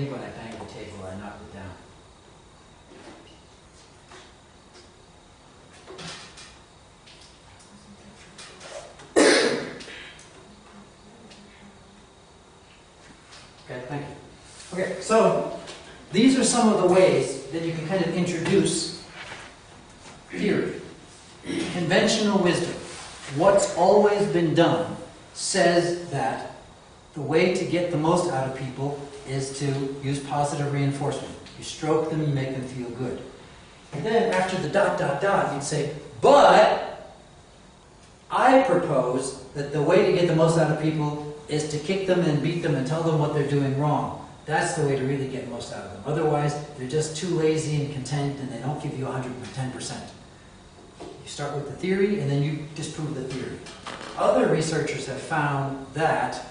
think when I banged the table, I knocked it down. Okay, thank you. Okay, so these are some of the ways that you can kind of introduce theory. Conventional wisdom, what's always been done, says that the way to get the most out of people is to use positive reinforcement. You stroke them, you make them feel good. And then after the ... you'd say, but I propose that the way to get the most out of people is to kick them and beat them and tell them what they're doing wrong. That's the way to really get most out of them. Otherwise, they're just too lazy and content and they don't give you 110%. You start with the theory and then you disprove the theory. Other researchers have found that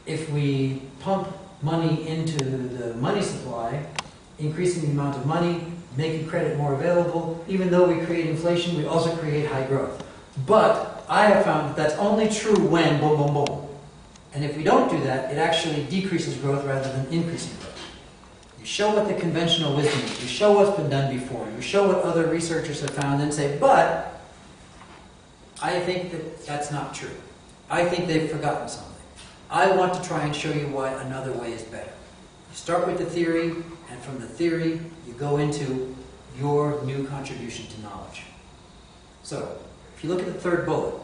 if we pump money into the money supply, increasing the amount of money, making credit more available, even though we create inflation, we also create high growth. But I have found that that's only true when boom, boom, boom. And if we don't do that, it actually decreases growth rather than increasing growth. You show what the conventional wisdom is, you show what's been done before, you show what other researchers have found and say, but I think that that's not true. I think they've forgotten something. I want to try and show you why another way is better. You start with the theory, and from the theory, you go into your new contribution to knowledge. So, if you look at the third bullet,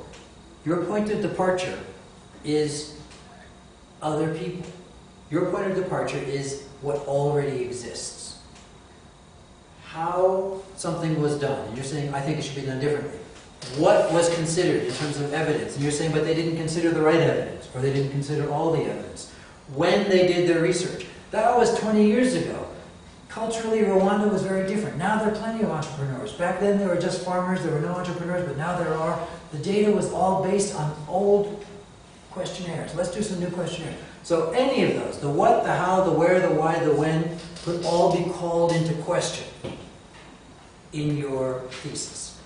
your point of departure is other people. Your point of departure is what already exists. How something was done, and you're saying, I think it should be done differently. What was considered in terms of evidence, and you're saying, but they didn't consider the right evidence, or they didn't consider all the evidence. When they did their research, that was 20 years ago. Culturally, Rwanda was very different. Now there are plenty of entrepreneurs. Back then there were just farmers, there were no entrepreneurs, but now there are. The data was all based on old questionnaires. Let's do some new questionnaires. So any of those, the what, the how, the where, the why, the when, could all be called into question in your thesis,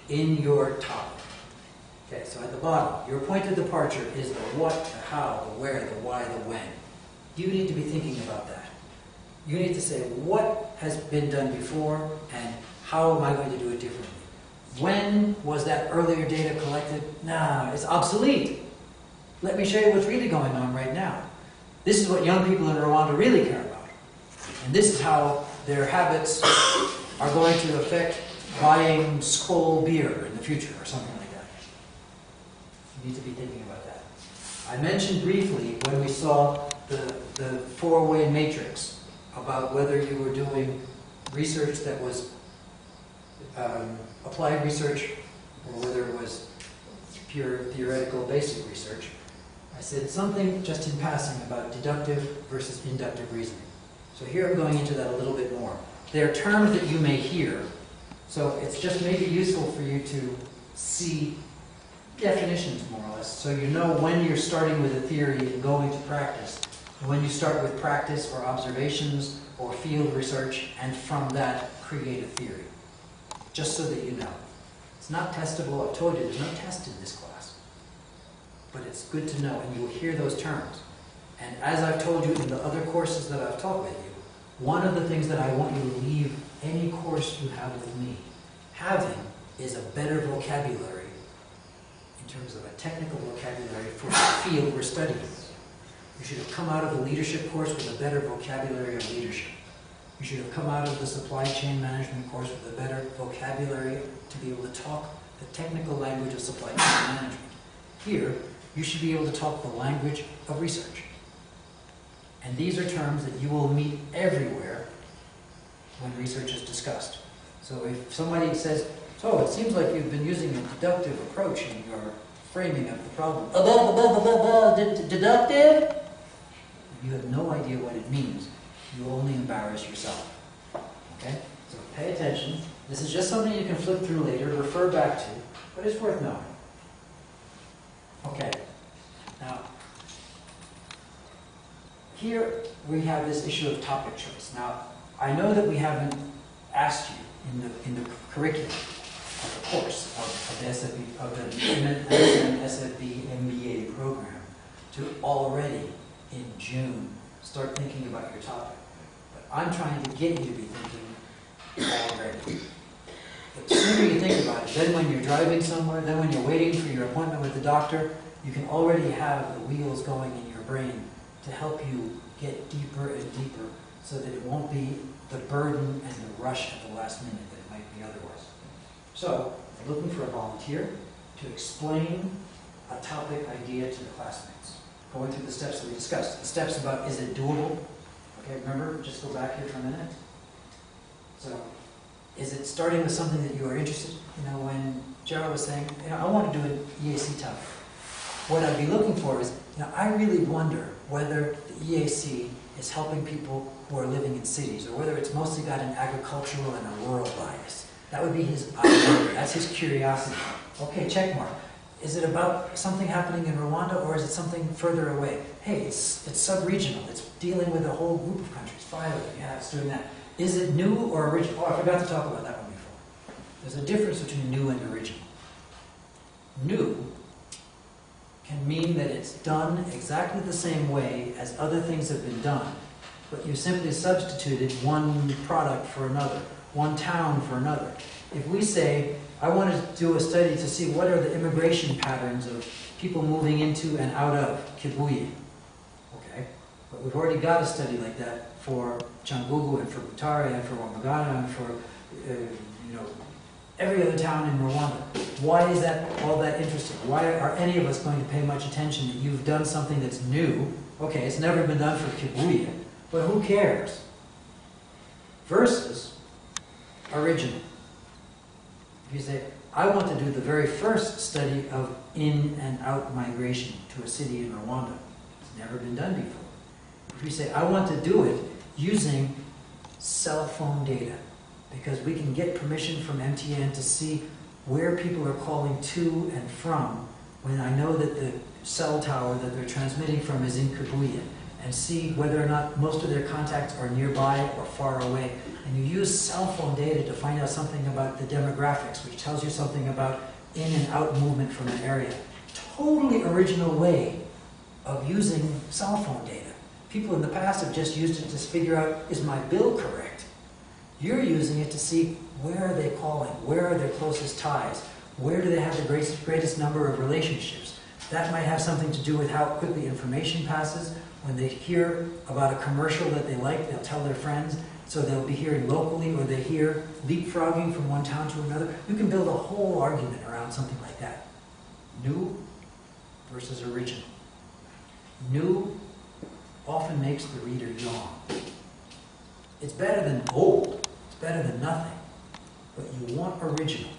in your topic. Okay, so at the bottom, your point of departure is the what, the how, the where, the why, the when. You need to be thinking about that. You need to say what has been done before and how am I going to do it differently. When was that earlier data collected? Nah, it's obsolete. Let me show you what's really going on right now. This is what young people in Rwanda really care about. And this is how their habits are going to affect buying Skol beer in the future or something like that. You need to be thinking about that. I mentioned briefly when we saw the four-way matrix about whether you were doing research that was applied research or whether it was pure theoretical basic research. I said something just in passing about deductive versus inductive reasoning. So here I'm going into that a little bit more. There are terms that you may hear, so it's just maybe useful for you to see definitions more or less, so you know when you're starting with a theory and going to practice, and when you start with practice or observations or field research, and from that create a theory. Just so that you know. It's not testable. I've told you there's no test in this class. But it's good to know, and you will hear those terms. And as I've told you in the other courses that I've taught with you, one of the things that I want you to leave any course you have with me having is a better vocabulary in terms of a technical vocabulary for the field we're studying. You should have come out of the leadership course with a better vocabulary of leadership. You should have come out of the supply chain management course with a better vocabulary to be able to talk the technical language of supply chain management. Here, you should be able to talk the language of research. And these are terms that you will meet everywhere when research is discussed. So if somebody says, so it seems like you've been using a deductive approach in your framing of the problem. Deductive? You have no idea what it means. You only embarrass yourself. Okay? So pay attention. This is just something you can flip through later, refer back to, but it's worth knowing. Okay. Now, here we have this issue of topic choice. Now, I know that we haven't asked you in the curriculum of the course of the SFB, of the SFB MBA program to already in June start thinking about your topic. But I'm trying to get you to be thinking already. The sooner you think about it, then when you're driving somewhere, then when you're waiting for your appointment with the doctor, you can already have the wheels going in your brain to help you get deeper and deeper so that it won't be the burden and the rush at the last minute that it might be otherwise. So, I'm looking for a volunteer to explain a topic idea to the classmates. Going through the steps that we discussed. The steps about, is it doable? Okay, remember, just go back here for a minute. So, is it starting with something that you are interested in? You know, when Gerald was saying, you know, I want to do an EAC topic. What I'd be looking for is, you know, I really wonder whether the EAC is helping people who are living in cities, or whether it's mostly got an agricultural and a rural bias. That would be his idea. That's his curiosity. Okay, check mark. Is it about something happening in Rwanda, or is it something further away? Hey, it's sub-regional. It's dealing with a whole group of countries. 5 of them. Yeah, it's doing that. Is it new or original? Oh, I forgot to talk about that one before. There's a difference between new and original. New can mean that it's done exactly the same way as other things have been done, but you simply substituted one product for another, one town for another. If we say, I want to do a study to see what are the immigration patterns of people moving into and out of Kibuye, okay, but we've already got a study like that for Changugu and for Butare and for Wamagana and for every other town in Rwanda. Why is that all that interesting? Why are any of us going to pay much attention that you've done something that's new? Okay, it's never been done for Kibuye, but who cares? Versus original. If you say, I want to do the very first study of in and out migration to a city in Rwanda. It's never been done before. If you say, I want to do it using cell phone data, because we can get permission from MTN to see where people are calling to and from when I know that the cell tower that they're transmitting from is in Kibuye, and see whether or not most of their contacts are nearby or far away. And you use cell phone data to find out something about the demographics, which tells you something about in and out movement from an area. Totally original way of using cell phone data. People in the past have just used it to figure out, is my bill correct? You're using it to see where are they calling, where are their closest ties, where do they have the greatest number of relationships. That might have something to do with how quickly information passes. When they hear about a commercial that they like, they'll tell their friends, so they'll be hearing locally, or they hear leapfrogging from one town to another. You can build a whole argument around something like that. New versus original. New often makes the reader yawn. It's better than old. It's better than nothing. But you want original.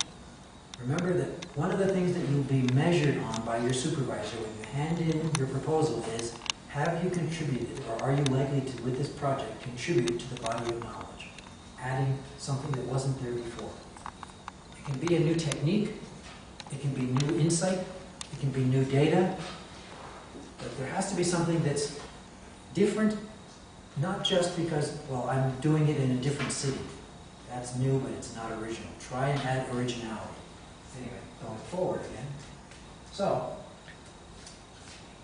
Remember that one of the things that you'll be measured on by your supervisor when you hand in your proposal is, have you contributed, or are you likely to, with this project, contribute to the body of knowledge? Adding something that wasn't there before. It can be a new technique. It can be new insight. It can be new data. But there has to be something that's different, not just because, well, I'm doing it in a different city. That's new, but it's not original. Try and add originality. Anyway, going forward again. So,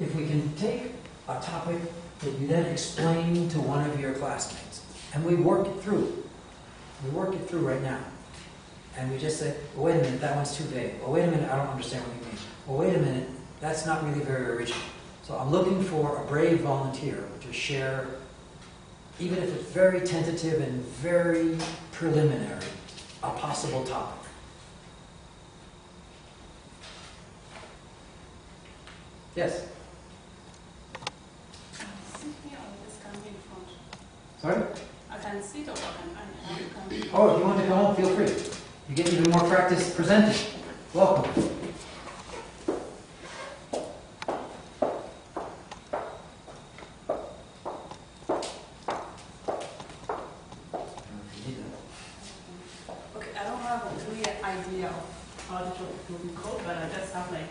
if we can take a topic that you then explain to one of your classmates, and we work it through. We work it through right now. And we just say, well, wait a minute, that one's too vague. Well, wait a minute, I don't understand what you mean. Well, wait a minute, that's not really very original. So I'm looking for a brave volunteer to share, even if it's very tentative and very preliminary, a possible topic. Yes? Sit here on this camera in front. Sorry? I can sit or I can come. Oh, if you want to come home, feel free. You get even more practice presenting. Welcome. Okay, I don't have a clear idea of how the topic will be called, but I just have like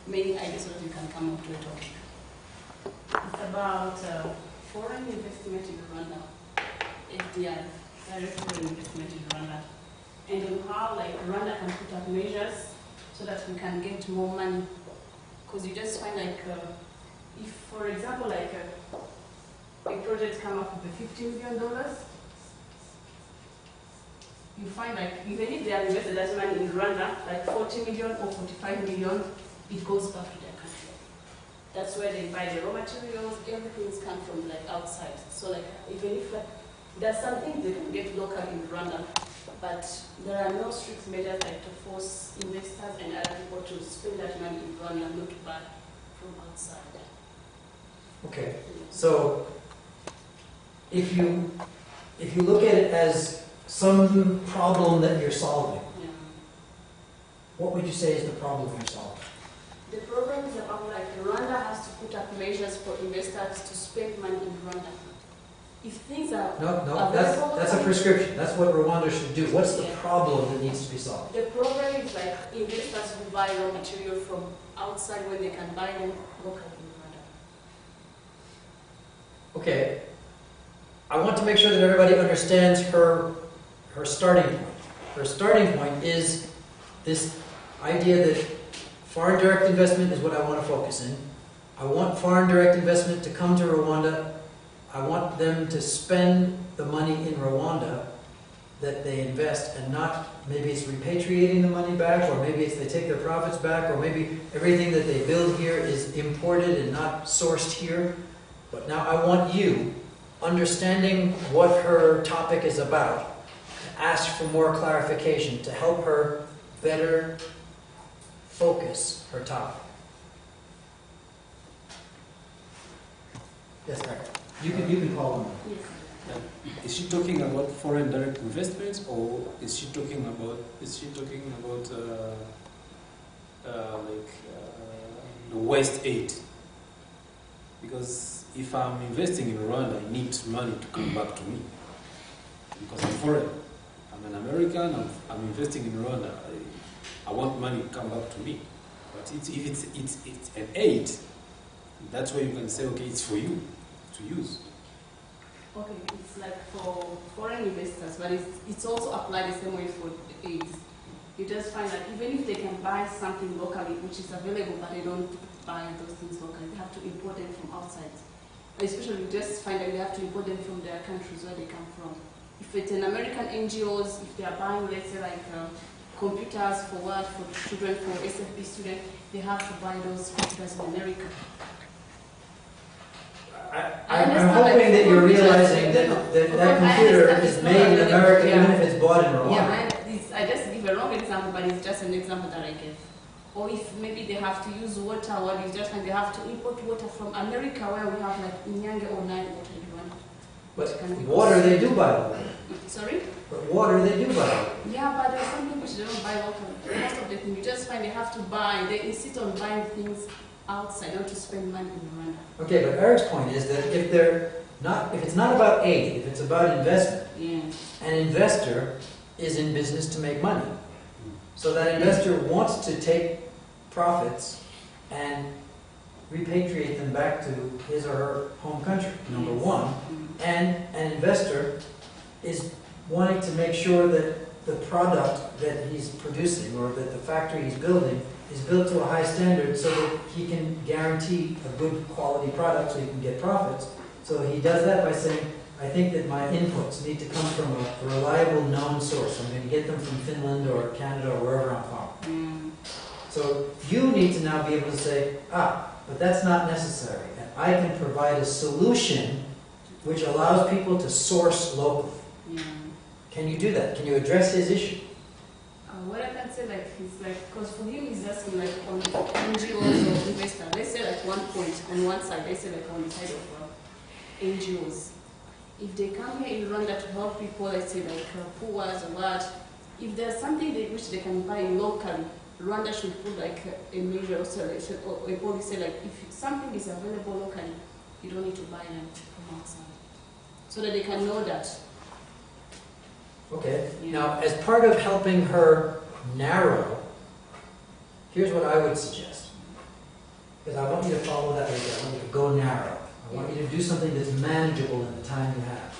many ideas that you can come up with a topic. It's about foreign investment in Rwanda, FDI, direct foreign investment in Rwanda, and on how like Rwanda can put up measures so that we can get more money. Because you just find like, if for example like a project come up with $50 million, you find like even if they have invested that money in Rwanda, like 40 million or 45 million, it goes back to their country. That's where they buy the raw materials, everything's come from like outside. So like even if like there's something they can get local in Rwanda, but there are no strict measures like to force investors and other people to spend that money in Rwanda, not to buy from outside. Okay, so if you look at it as some problem that you're solving, Yeah. what would you say is the problem you're solving? The problem is about like Rwanda has to put up measures for investors to spend money in Rwanda. If things are No, that's a prescription. That's what Rwanda should do. What's the problem that needs to be solved? The problem is like investors who buy raw material from outside when they can buy them locally in Rwanda. Okay, I want to make sure that everybody understands her starting point. Her starting point is this idea that foreign direct investment is what I want to focus in. I want foreign direct investment to come to Rwanda. I want them to spend the money in Rwanda that they invest, and not maybe it's repatriating the money back, or maybe it's they take their profits back, or maybe everything that they build here is imported and not sourced here. But now I want you, understanding what her topic is about, to ask for more clarification to help her better focus her topic. Yes, Eric. You can call them. Yes. Is she talking about foreign direct investments, or is she talking about the West aid? Because if I'm investing in Rwanda, I need money to come back to me because I'm foreign. I'm an American. I'm investing in Rwanda. I want money to come back to me. But if it's an aid, that's where you can say, okay, it's for you to use. Okay, it's like for foreign investors, but it's also applied the same way for aids. You just find that even if they can buy something locally, which is available, but they don't buy those things locally, they have to import them from outside. Especially, you just find that you have to import them from their countries where they come from. If it's an American NGOs, if they are buying, let's say, like computers for work, for children, for SFB students, they have to buy those computers in America. I'm hoping that you're realizing that computer is made in America, even if it's bought in Rwanda. Yeah, I just give a wrong example, but it's just an example that I gave. Or if maybe they have to use water, what is just like they have to import water from America, where we have like Inyange or Nile water in Rwanda. But water they do buy locally. Sorry? But water they do buy locally. Yeah, but there's something which they don't buy locally. Most of the things you just find they have to buy, they insist on buying things outside, not to spend money in Rwanda. Okay, but Eric's point is that if it's not about aid, if it's about investment, an investor is in business to make money. So that investor wants to take profits and repatriate them back to his or her home country, number one. And an investor is wanting to make sure that the product that he's producing, or that the factory he's building, is built to a high standard so that he can guarantee a good quality product so he can get profits. So he does that by saying, I think that my inputs need to come from a reliable, known source. I'm going to get them from Finland or Canada or wherever I'm from. So you need to now be able to say, but that's not necessary. And I can provide a solution which allows people to source locally. Can you do that? Can you address his issue? What I can say, like, is like, because for him, he's asking, like, on NGOs or investors. Let's say, like, one point, on one side, let's say, like, on the side of NGOs. If they come here in Rwanda to help people, let's say, like, poor or what, if there's something which they can buy locally, Rwanda should put, like, a measure or a policy, like, if something is available locally, you don't need to buy them from outside. So that they can know that. Okay. Now, as part of helping her narrow, here's what I would suggest. Because I want you to follow that idea. I want you to go narrow. I want you to do something that's manageable in the time you have.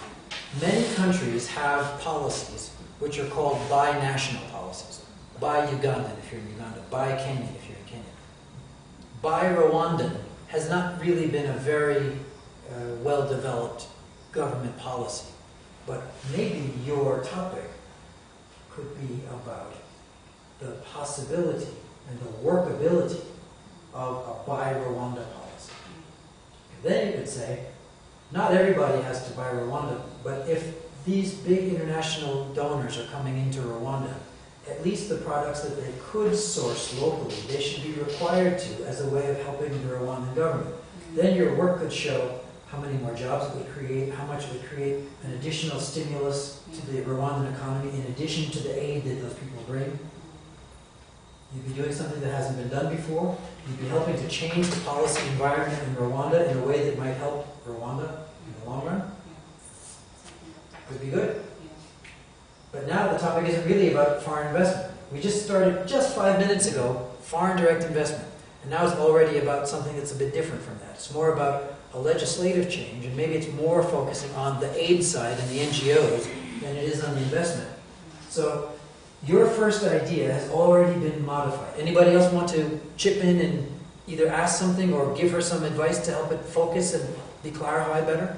Many countries have policies which are called binational policies. Buy Ugandan if you're in Uganda. Buy Kenyan if you're in Kenya. Buy Rwandan has not really been a very well-developed government policy. But maybe your topic could be about the possibility and the workability of a buy Rwanda policy. Then you could say, not everybody has to buy Rwanda, but if these big international donors are coming into Rwanda, at least the products that they could source locally, they should be required to as a way of helping the Rwandan government. Then your work could show how many more jobs it would create, how much it would create an additional stimulus to the Rwandan economy in addition to the aid that those people bring. You'd be doing something that hasn't been done before. You'd be helping to change the policy environment in Rwanda in a way that might help Rwanda in the long run. Could be good. But now the topic isn't really about foreign investment. We just started just 5 minutes ago, foreign direct investment. And now it's already about something that's a bit different from that. It's more about a legislative change, and maybe it's more focusing on the aid side and the NGOs than it is on the investment. So your first idea has already been modified. Anybody else want to chip in and either ask something or give her some advice to help it focus and be clarified better?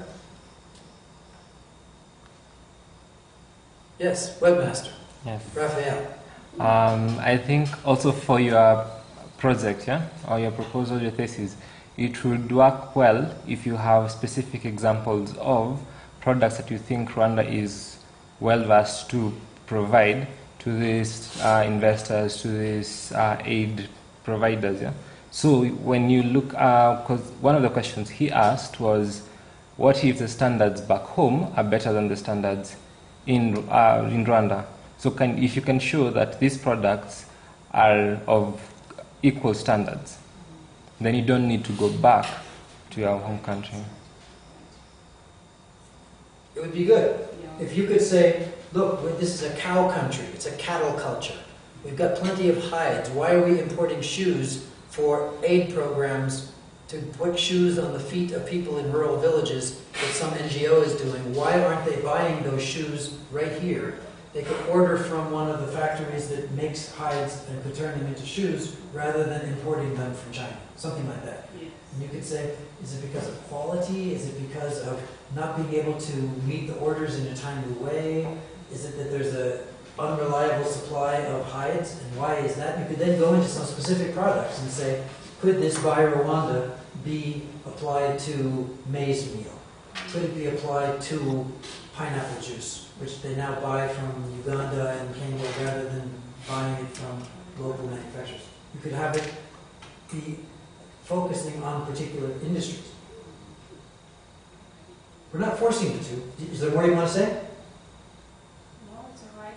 Yes, webmaster. Yes. Raphael. I think also for your project, yeah, or your proposal, your thesis, it would work well if you have specific examples of products that you think Rwanda is well versed to provide to these investors, to these aid providers. Yeah. So when you look, because one of the questions he asked was, what if the standards back home are better than the standards in Rwanda? So if you can show that these products are of equal standards, then you don't need to go back to your home country. It would be good if you could say, look, this is a cow country, it's a cattle culture. We've got plenty of hides. Why are we importing shoes for aid programs to put shoes on the feet of people in rural villages that some NGO is doing? Why aren't they buying those shoes right here? They could order from one of the factories that makes hides and could turn them into shoes rather than importing them from China. Something like that. Yes. And you could say, is it because of quality? Is it because of not being able to meet the orders in a timely way? Is it that there's an unreliable supply of hides? And why is that? You could then go into some specific products and say, could this Buy Rwanda be applied to maize meal? Could it be applied to pineapple juice, which they now buy from Uganda and Kenya rather than buying it from local manufacturers? You could have it be focusing on particular industries. We're not forcing you to. Is there more you want to say? No, it's all right.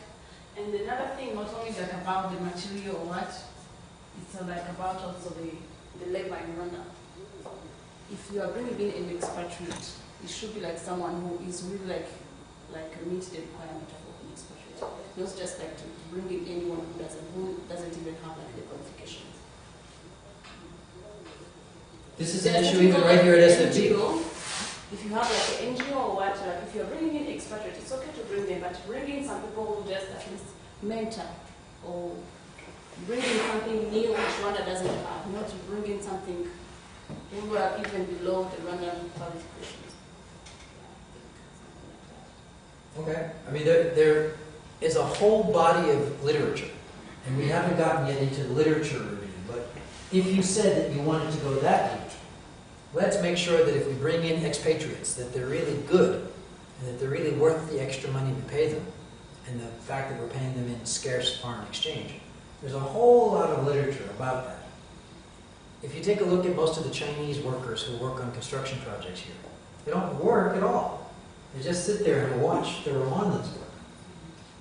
And another thing, not only like about the material or what, it's like about also the labor in Rwanda. If you are bringing in an expatriate, it should be like someone who is really like meet the requirement of an expatriate. Not just like to bring in anyone who doesn't even have like the qualifications. This is an issue even right here at SFT. If you have like an NGO or what, like if you're bringing in expatriates, it's okay to bring them, but bring in some people who just at least mentor or bring in something new which Rwanda doesn't have, not to bring in something who are even below the Rwandan qualifications. Okay. I mean, there is a whole body of literature, and we haven't gotten yet into the literature review, but if you said that you wanted to go that route, let's make sure that if we bring in expatriates, that they're really good, and that they're really worth the extra money we pay them, and the fact that we're paying them in scarce foreign exchange. There's a whole lot of literature about that. If you take a look at most of the Chinese workers who work on construction projects here, they don't work at all. They just sit there and watch the Rwandans work.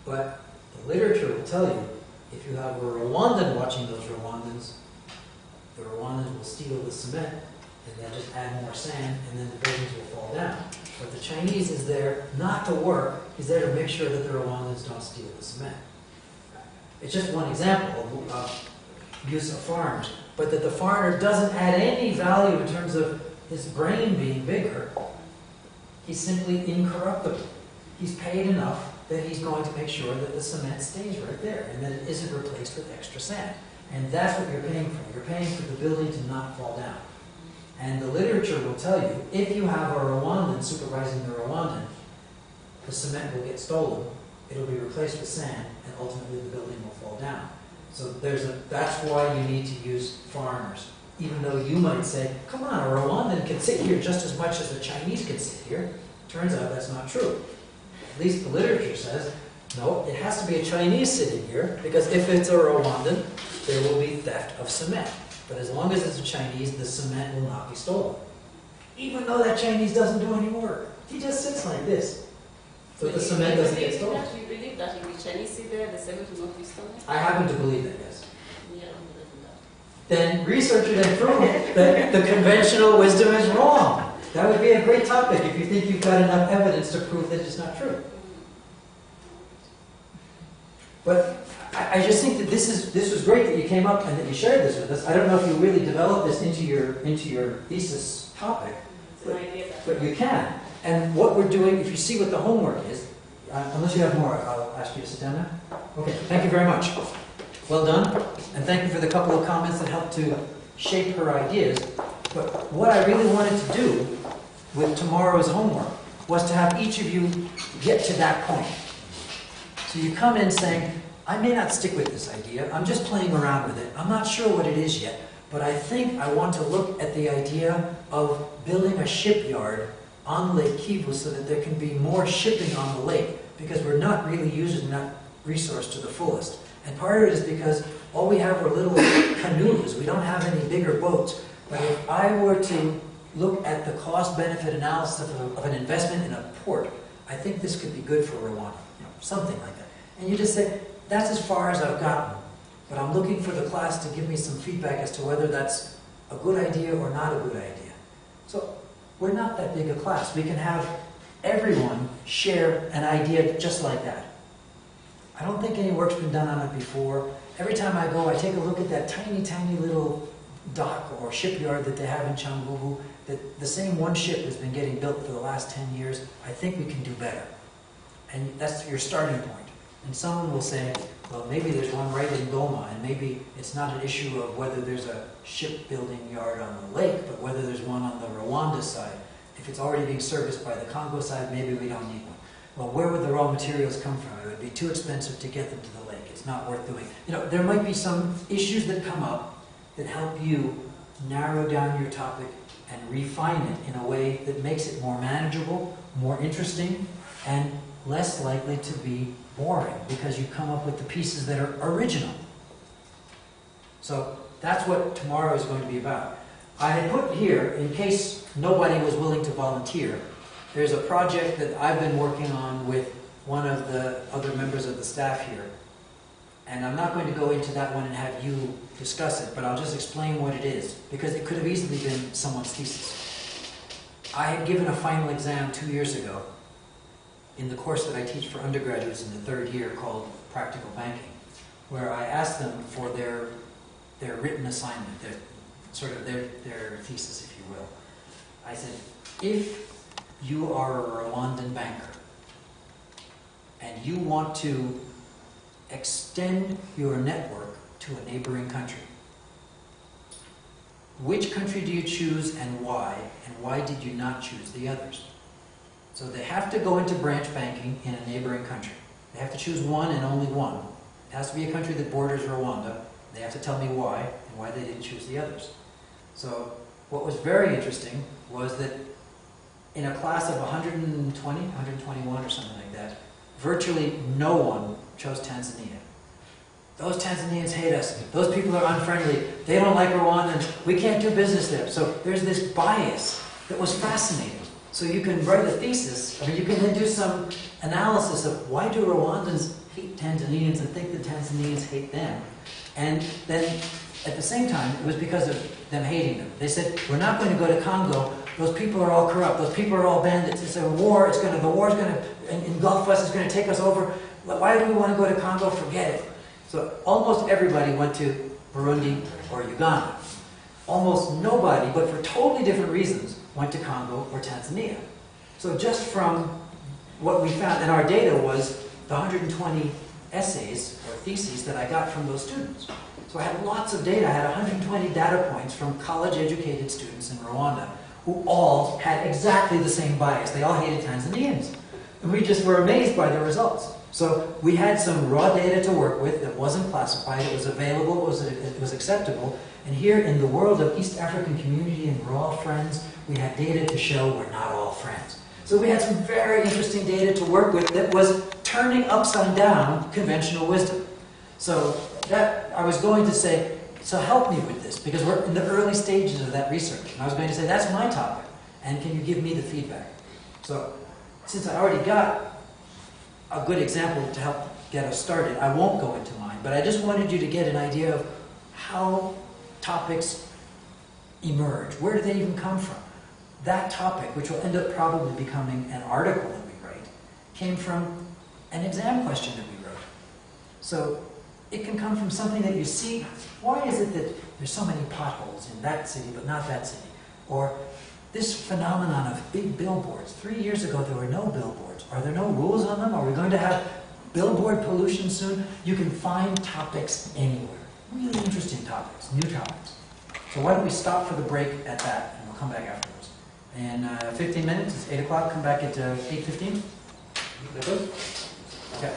But the literature will tell you, if you have a Rwandan watching those Rwandans, the Rwandans will steal the cement, and they'll just add more sand, and then the buildings will fall down. But the Chinese is there not to work, he's there to make sure that the Rwandans don't steal the cement. It's just one example of use of foreigners, but that the foreigner doesn't add any value in terms of his brain being bigger. He's simply incorruptible. He's paid enough that he's going to make sure that the cement stays right there and that it isn't replaced with extra sand. And that's what you're paying for. You're paying for the building to not fall down. And the literature will tell you, if you have a Rwandan supervising the Rwandan, the cement will get stolen, it'll be replaced with sand, and ultimately the building will fall down. So that's why you need to use foreigners. Even though you might say, come on, a Rwandan can sit here just as much as a Chinese can sit here. Turns out that's not true. At least the literature says, no, it has to be a Chinese sitting here, because if it's a Rwandan, there will be theft of cement. But as long as it's a Chinese, the cement will not be stolen. Even though that Chinese doesn't do any work. He just sits like this. So the cement doesn't get stolen. You believe that if the Chinese sit there, the cement will not be stolen? I happen to believe that, yes. Yeah, I don't believe in that. Then research it and prove that the conventional wisdom is wrong. That would be a great topic if you think you've got enough evidence to prove that it's not true. But I just think that this was great that you came up and that you shared this with us. I don't know if you really developed this into your thesis topic, but you can. And what we're doing, if you see what the homework is, unless you have more, I'll ask you to sit down now. Okay, thank you very much. Well done, and thank you for the couple of comments that helped to shape her ideas. But what I really wanted to do with tomorrow's homework was to have each of you get to that point. So you come in saying, I may not stick with this idea, I'm just playing around with it, I'm not sure what it is yet, but I think I want to look at the idea of building a shipyard on Lake Kivu so that there can be more shipping on the lake, because we're not really using that resource to the fullest. And part of it is because all we have are little canoes, we don't have any bigger boats. But if I were to look at the cost-benefit analysis of an investment in a port, I think this could be good for Rwanda, something like that. And you just say, that's as far as I've gotten, but I'm looking for the class to give me some feedback as to whether that's a good idea or not a good idea. So we're not that big a class. We can have everyone share an idea just like that. I don't think any work's been done on it before. Every time I go, I take a look at that tiny, tiny little dock or shipyard that they have in Changugu, that the same one ship has been getting built for the last 10 years. I think we can do better. And that's your starting point. And someone will say, well, maybe there's one right in Goma, and maybe it's not an issue of whether there's a shipbuilding yard on the lake, but whether there's one on the Rwanda side. If it's already being serviced by the Congo side, maybe we don't need one. Well, where would the raw materials come from? It would be too expensive to get them to the lake. It's not worth doing. There might be some issues that come up that help you narrow down your topic and refine it in a way that makes it more manageable, more interesting, and less likely to be boring, because you come up with the pieces that are original. So that's what tomorrow is going to be about. I had put here, in case nobody was willing to volunteer, there's a project that I've been working on with one of the other members of the staff here. And I'm not going to go into that one and have you discuss it, but I'll just explain what it is, because it could have easily been someone's thesis. I had given a final exam 2 years ago in the course that I teach for undergraduates in the third year called Practical Banking, where I asked them for their written assignment, their thesis, if you will. I said, if you are a Rwandan banker and you want to extend your network to a neighboring country, which country do you choose and why did you not choose the others? So they have to go into branch banking in a neighboring country. They have to choose one and only one. It has to be a country that borders Rwanda. They have to tell me why and why they didn't choose the others. So what was very interesting was that in a class of 120, 121 or something like that, virtually no one chose Tanzania. Those Tanzanians hate us. Those people are unfriendly. They don't like Rwandans. We can't do business there. So there's this bias that was fascinating. So you can write a thesis, you can then do some analysis of why do Rwandans hate Tanzanians and think that Tanzanians hate them. And then at the same time, it was because of them hating them. They said, we're not going to go to Congo. Those people are all corrupt. Those people are all bandits. It's a war. The war is going to engulf us. It's going to take us over. Why do we want to go to Congo? Forget it. So almost everybody went to Burundi or Uganda. Almost nobody, but for totally different reasons, went to Congo or Tanzania. So just from what we found, and our data was the 120 essays or theses that I got from those students. So I had lots of data. I had 120 data points from college-educated students in Rwanda who all had exactly the same bias. They all hated Tanzanians. And we just were amazed by the results. So we had some raw data to work with that wasn't classified, it was available, it was acceptable. And here in the world of East African community and we're all friends, we had data to show we're not all friends. So we had some very interesting data to work with that was turning upside down conventional wisdom. So that, I was going to say, so help me with this, because we're in the early stages of that research. And I was going to say, that's my topic, and can you give me the feedback? So, since I already got a good example to help get us started, I won't go into mine, but I just wanted you to get an idea of how topics emerge. Where do they even come from? That topic, which will end up probably becoming an article that we write, came from an exam question that we wrote. So, it can come from something that you see. Why is it that there's so many potholes in that city but not that city? Or this phenomenon of big billboards. 3 years ago there were no billboards. Are there no rules on them? Are we going to have billboard pollution soon? You can find topics anywhere. Really interesting topics, new topics. So why don't we stop for the break at that and we'll come back afterwards. In 15 minutes, it's 8 o'clock, come back at 8:15. Okay.